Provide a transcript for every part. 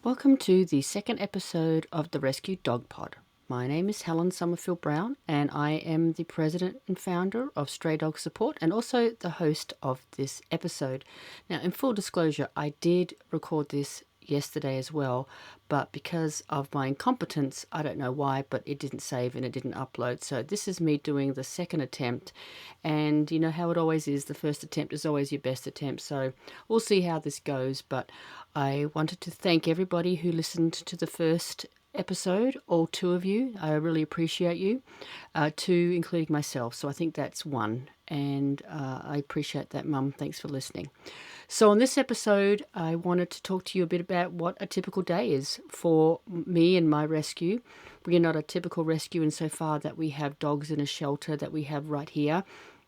Welcome to the second episode of the Rescue Dog Pod. My name is Helen Summerfield Brown, and I am the president and founder of Stray Dog Support and also the host of this episode. Now, in full disclosure, I did record this yesterday as well, but because of my incompetence, I don't know why, but it didn't save and it didn't upload. So this is me doing the second attempt, and you know how it always is, the first attempt is always your best attempt. So we'll see how this goes, but I wanted to thank everybody who listened to the first episode, all two of you. I really appreciate you, two including myself. So I think that's one, and I appreciate that, Mum. Thanks for listening. So on this episode, I wanted to talk to you a bit about what a typical day is for me and my rescue. We are not a typical rescue insofar that we have dogs in a shelter that we have right here.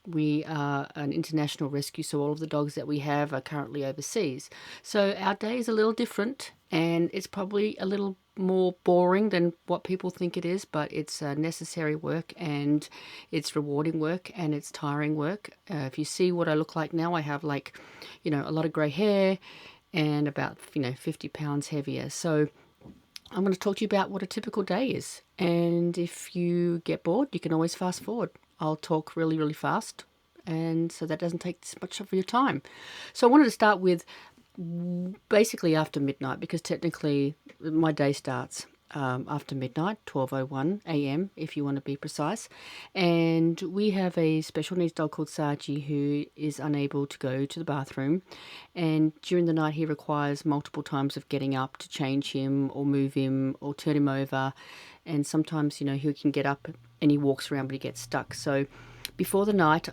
We are an international rescue, so all of the dogs that we have are currently overseas. So our day is a little different, and it's probably a little more boring than what people think it is, but it's necessary work, and it's rewarding work, and it's tiring work. If you see what I look like now, I have a lot of grey hair and about 50 pounds heavier. So I'm going to talk to you about what a typical day is, and if you get bored, you can always fast forward. I'll talk really, really fast, and so that doesn't take much of your time. So I wanted to start with basically after midnight, because technically my day starts after midnight, 12:01 a.m. if you want to be precise. And we have a special needs dog called Saji who is unable to go to the bathroom, and during the night he requires multiple times of getting up to change him or move him or turn him over. And sometimes, he can get up and he walks around, but he gets stuck. So before the night,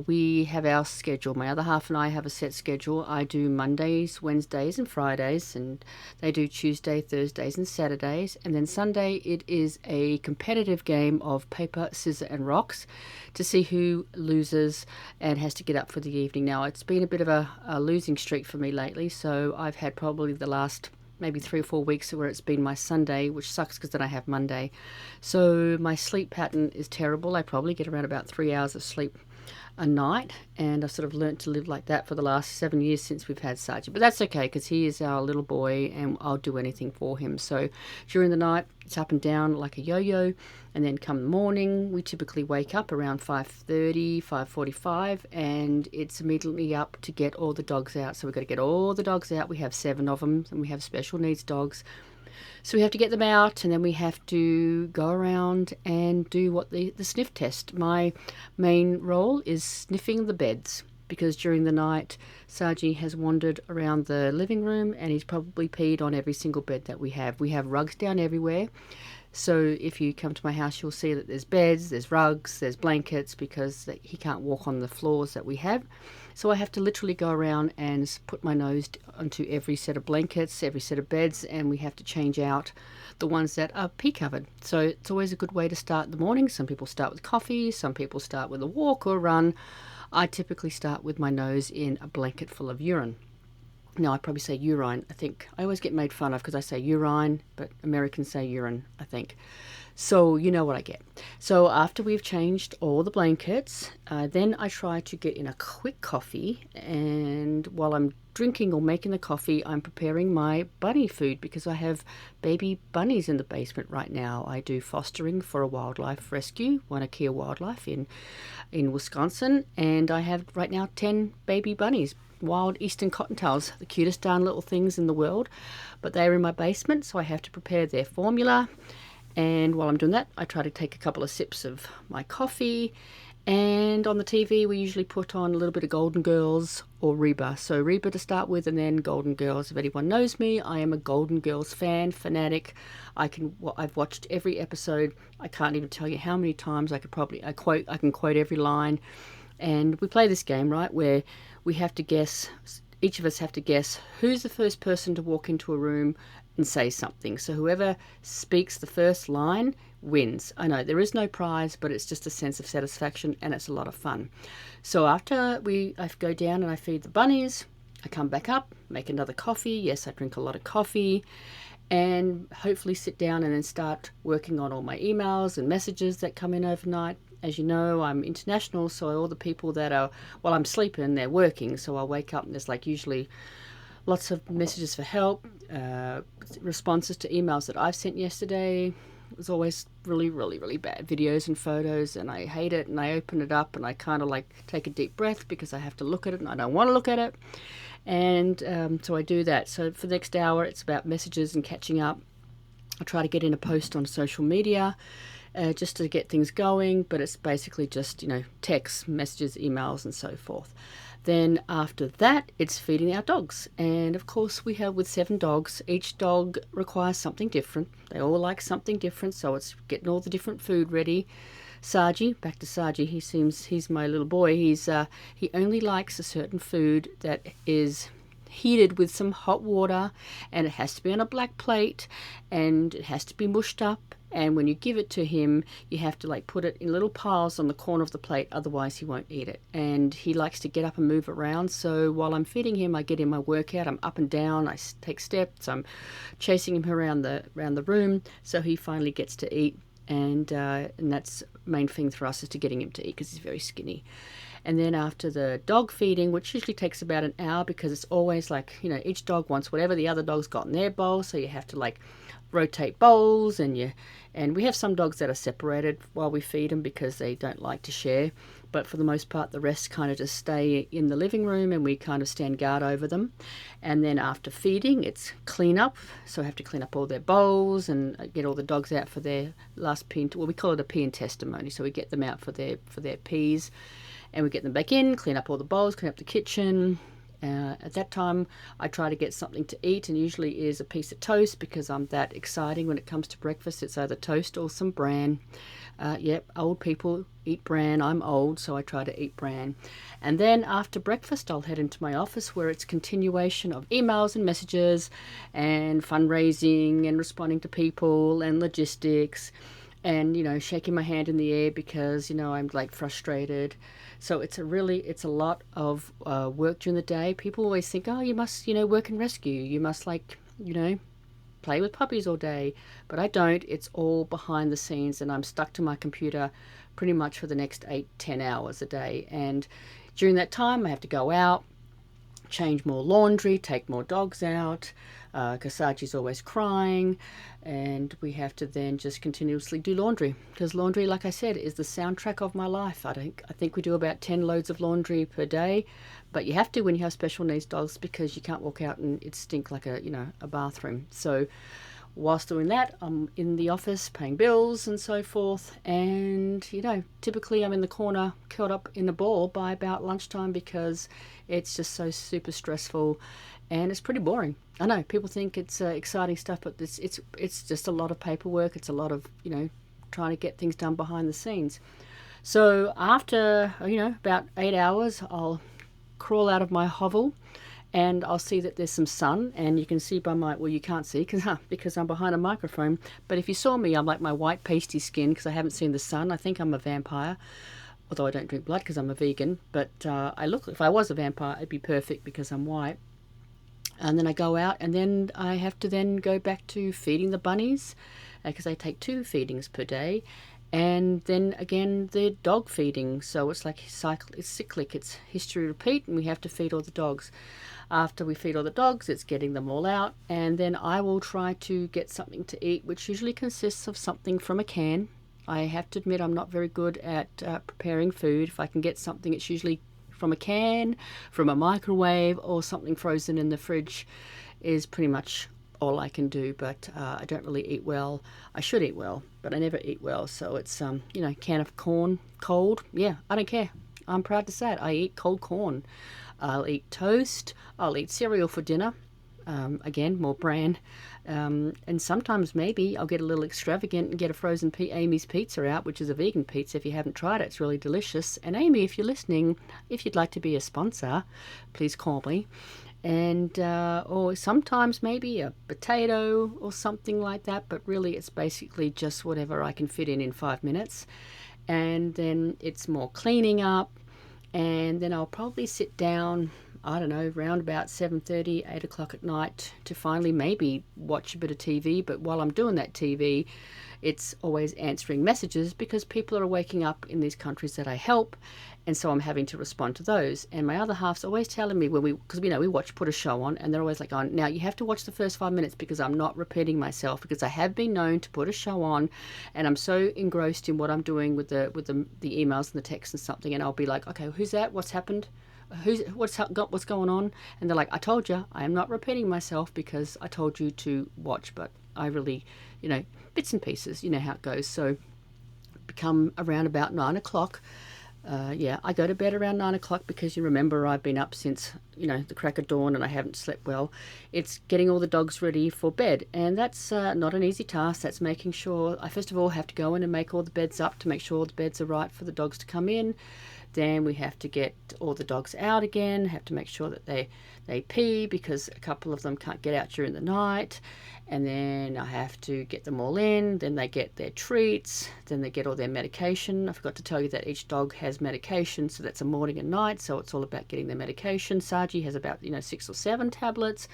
we have our schedule. My other half and I have a set schedule. I do Mondays, Wednesdays, and Fridays, and they do Tuesday, Thursdays, and Saturdays. And then Sunday, it is a competitive game of paper, scissors, and rocks to see who loses and has to get up for the evening. Now, it's been a bit of a losing streak for me lately, so I've had probably the last maybe 3 or 4 weeks where it's been my Sunday, which sucks because then I have Monday. So my sleep pattern is terrible. I probably get around about 3 hours of sleep a night, and I've sort of learnt to live like that for the last 7 years since we've had Saji. But that's okay, because he is our little boy and I'll do anything for him. So during the night, it's up and down like a yo-yo, and then come the morning, we typically wake up around 5:30, 5:45, and it's immediately up to get all the dogs out. So we've got to get all the dogs out. We have 7 of them, and we have special needs dogs. So we have to get them out, and then we have to go around and do the sniff test. My main role is sniffing the beds, because during the night, Saji has wandered around the living room and he's probably peed on every single bed that we have. We have rugs down everywhere. So if you come to my house, you'll see that there's beds, there's rugs, there's blankets, because he can't walk on the floors that we have. So I have to literally go around and put my nose onto every set of blankets, every set of beds, and we have to change out the ones that are pee covered. So it's always a good way to start the morning. Some people start with coffee, some people start with a walk or a run. I typically start with my nose in a blanket full of urine. No, I probably say urine. I think I always get made fun of because I say urine, but Americans say urine, I think. So you know what I get. So after we've changed all the blankets, then I try to get in a quick coffee. And while I'm drinking or making the coffee, I'm preparing my bunny food, because I have baby bunnies in the basement right now. I do fostering for a wildlife rescue, Wanakea Wildlife in Wisconsin. And I have right now 10 baby bunnies, wild eastern cottontails, the cutest darn little things in the world. But they're in my basement, so I have to prepare their formula. And while I'm doing that, I try to take a couple of sips of my coffee. And on the TV, we usually put on a little bit of Golden Girls or Reba. So Reba to start with, and then Golden Girls. If anyone knows me, I am a Golden Girls fanatic. I've watched every episode. I can't even tell you how many times. I can quote every line. And we play this game, right, where we have to guess. Each of us have to guess who's the first person to walk into a room and say something. So whoever speaks the first line wins. I know there is no prize, but it's just a sense of satisfaction, and it's a lot of fun. So after I go down and I feed the bunnies, I come back up, make another coffee. Yes, I drink a lot of coffee, and hopefully sit down and then start working on all my emails and messages that come in overnight. As you know, I'm international, so all the people that are, while I'm sleeping, they're working. So I wake up and there's usually lots of messages for help, responses to emails that I've sent yesterday. It was always really, really, really bad videos and photos, and I hate it. And I open it up and I kind of like take a deep breath because I have to look at it and I don't want to look at it. And so I do that. So for the next hour, it's about messages and catching up. I try to get in a post on social media just to get things going, but it's basically just, texts, messages, emails, and so forth. Then after that, it's feeding our dogs. And of course, we have with 7 dogs, each dog requires something different. They all like something different, so it's getting all the different food ready. Saji, back to Saji, he's my little boy. He only likes a certain food that is heated with some hot water, and it has to be on a black plate, and it has to be mushed up. And when you give it to him, you have to like put it in little piles on the corner of the plate, otherwise he won't eat it. And he likes to get up and move around, so while I'm feeding him, I get in my workout. I'm up and down, I take steps, I'm chasing him around the room, so he finally gets to eat. And that's the main thing for us, is to getting him to eat because he's very skinny. And then after the dog feeding, which usually takes about an hour, because it's always like, each dog wants whatever the other dog's got in their bowl, so you have to like rotate bowls, and we have some dogs that are separated while we feed them because they don't like to share. But for the most part, the rest kind of just stay in the living room, and we kind of stand guard over them. And then after feeding, it's clean up. So I have to clean up all their bowls and get all the dogs out for their last pee. Well, we call it a pee and testimony. So we get them out for their pees, and we get them back in, clean up all the bowls, clean up the kitchen. At that time, I try to get something to eat, and usually is a piece of toast, because I'm that exciting when it comes to breakfast. It's either toast or some bran. Old people eat bran. I'm old, so I try to eat bran. And then after breakfast, I'll head into my office, where it's continuation of emails and messages and fundraising and responding to people and logistics and, shaking my hand in the air because, I'm like frustrated. So it's a lot of work during the day. People always think, oh, you must, work and rescue. You must play with puppies all day. But I don't. It's all behind the scenes, and I'm stuck to my computer pretty much for the next 8-10 hours a day. And during that time, I have to go out, change more laundry, take more dogs out, because Saji's always crying, and we have to then just continuously do laundry, because laundry, like I said, is the soundtrack of my life. I think we do about 10 loads of laundry per day, but you have to when you have special needs dogs, because you can't walk out and it stink like a bathroom. So whilst doing that, I'm in the office paying bills and so forth, and typically I'm in the corner curled up in a ball by about lunchtime, because it's just so super stressful and it's pretty boring. I know people think it's exciting stuff, but it's just a lot of paperwork. It's a lot of trying to get things done behind the scenes. So after about 8 hours, I'll crawl out of my hovel, and I'll see that there's some sun, and you can see by you can't see because I'm behind a microphone, but if you saw me, I'm like my white pasty skin because I haven't seen the sun. I think I'm a vampire, although I don't drink blood because I'm a vegan, but if I was a vampire, it'd be perfect because I'm white. And then I go out, and then I have to then go back to feeding the bunnies, because I take 2 feedings per day. And then again, the dog feeding. So it's like it's cyclic. It's history repeat, and we have to feed all the dogs. After we feed all the dogs, it's getting them all out. And then I will try to get something to eat, which usually consists of something from a can. I have to admit I'm not very good at preparing food. If I can get something, it's usually from a can, from a microwave, or something frozen in the fridge is pretty much all I can do. But I don't really eat well. I should eat well, but I never eat well. So it's can of corn cold. Yeah, I don't care. I'm proud to say it. I eat cold corn. I'll eat toast. I'll eat cereal for dinner. Again, more bran. And sometimes maybe I'll get a little extravagant and get a frozen Amy's Pizza out, which is a vegan pizza. If you haven't tried it, it's really delicious. And Amy, if you're listening, if you'd like to be a sponsor, please call me. And or sometimes maybe a potato or something like that. But really, it's basically just whatever I can fit in 5 minutes. And then it's more cleaning up. And then I'll probably sit down, I don't know, around about 7:30, 8 o'clock at night to finally maybe watch a bit of TV. But while I'm doing that TV, it's always answering messages because people are waking up in these countries that I help, and so I'm having to respond to those. And my other half's always telling me, because we put a show on, and they're always like, "Oh, now you have to watch the first 5 minutes because I'm not repeating myself, because I have been known to put a show on, and I'm so engrossed in what I'm doing with the emails and the texts and something, and I'll be like, okay, who's that? What's happened? What's going on?" And they're like, "I told you, I am not repeating myself because I told you to watch." But I really, bits and pieces, you know how it goes. So become around about 9 o'clock. I go to bed around 9 o'clock because you remember I've been up since, the crack of dawn and I haven't slept well. It's getting all the dogs ready for bed, and that's not an easy task. That's making sure I first of all have to go in and make all the beds up to make sure all the beds are right for the dogs to come in. Then we have to get all the dogs out again, have to make sure that they pee because a couple of them can't get out during the night. And then I have to get them all in. Then they get their treats. Then they get all their medication. I forgot to tell you that each dog has medication, so that's a morning and night. So it's all about getting their medication. Saji has about 6 or 7 tablets,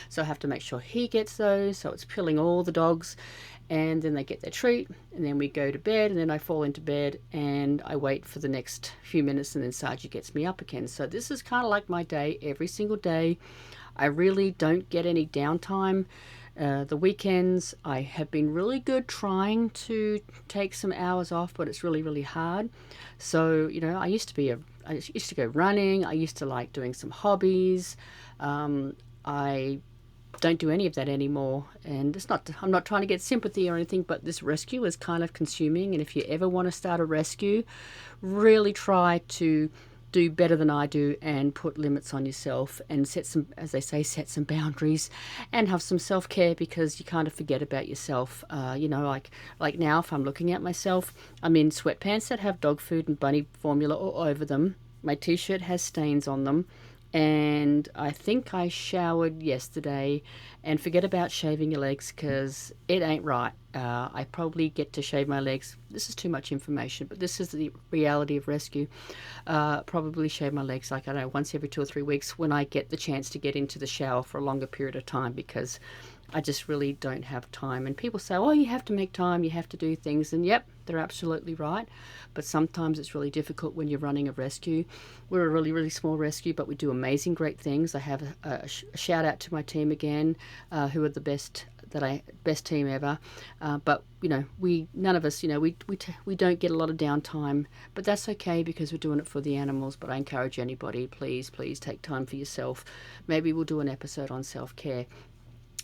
so I have to make sure he gets those. So it's pilling all the dogs, and then they get their treat, and then we go to bed, and then I fall into bed and I wait for the next few minutes, and then Saji gets me up again. So this is kind of like my day every single day. I really don't get any downtime. The weekends, I have been really good trying to take some hours off, but it's really, really hard. So, I used to go running. I used to like doing some hobbies. I don't do any of that anymore, and I'm not trying to get sympathy or anything, but this rescue is kind of consuming. And if you ever want to start a rescue, really try to do better than I do and put limits on yourself and set some boundaries and have some self-care, because you kind of forget about yourself. Like now, if I'm looking at myself, I'm in sweatpants that have dog food and bunny formula all over them. My t-shirt has stains on them, and I think I showered yesterday. And forget about shaving your legs, because it ain't right. I probably get to shave my legs. This is too much information, but this is the reality of rescue. Probably shave my legs, like, I don't know, once every 2 or 3 weeks when I get the chance to get into the shower for a longer period of time, because I just really don't have time. And people say, "Oh, you have to make time, you have to do things." And yep, they're absolutely right. But sometimes it's really difficult when you're running a rescue. We're a really, really small rescue, but we do amazing, great things. I have a shout out to my team again, who are the best team ever. But none of us, we don't get a lot of downtime, but that's okay because we're doing it for the animals. But I encourage anybody, please take time for yourself. Maybe we'll do an episode on self-care.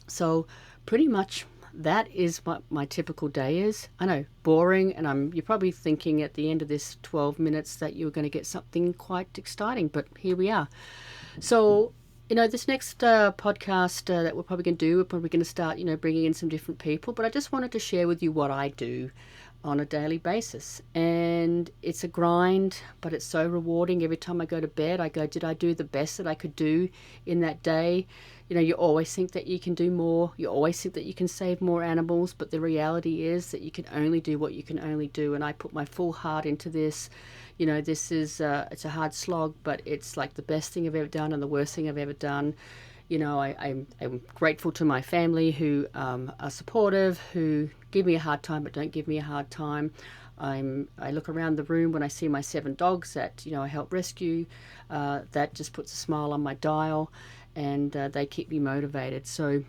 So pretty much that is what my typical day is. I know, boring, and you're probably thinking at the end of this 12 minutes that you're going to get something quite exciting, but here we are. So, this next podcast that we're probably going to do, we're probably going to start, bringing in some different people, but I just wanted to share with you what I do on a daily basis. And it's a grind, but it's so rewarding. Every time I go to bed, I go, did I do the best that I could do in that day? You always think that you can do more. You always think that you can save more animals, but the reality is that you can only do what you can only do. And I put my full heart into this. This is, it's a hard slog, but it's like the best thing I've ever done and the worst thing I've ever done. I'm grateful to my family who are supportive, who give me a hard time but don't give me a hard time. I look around the room when I see my 7 dogs that I help rescue. That just puts a smile on my dial, and they keep me motivated. So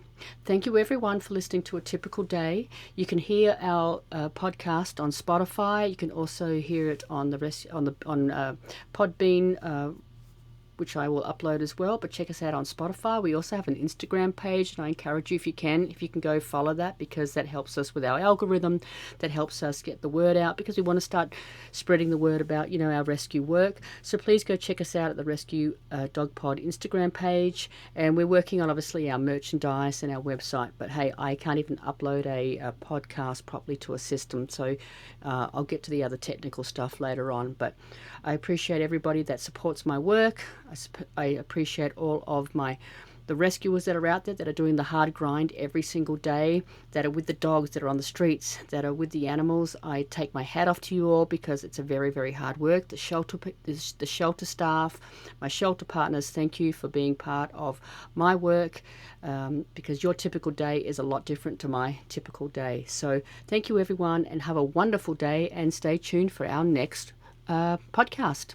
thank you everyone for listening to A Typical Day. You can hear our podcast on Spotify. You can also hear it on Podbean, which I will upload as well, but check us out on Spotify. We also have an Instagram page, and I encourage you, if you can go follow that, because that helps us with our algorithm, that helps us get the word out, because we want to start spreading the word about, our rescue work. So please go check us out at the Rescue Dog Pod Instagram page, and we're working on, obviously, our merchandise and our website, but hey, I can't even upload a podcast properly to a system, so I'll get to the other technical stuff later on. But I appreciate everybody that supports my work. I appreciate all of my the rescuers that are out there that are doing the hard grind every single day, that are with the dogs, that are on the streets, that are with the animals. I take my hat off to you all because it's a very, very hard work. The shelter staff, my shelter partners, thank you for being part of my work, because your typical day is a lot different to my typical day. So thank you everyone, and have a wonderful day, and stay tuned for our next podcast.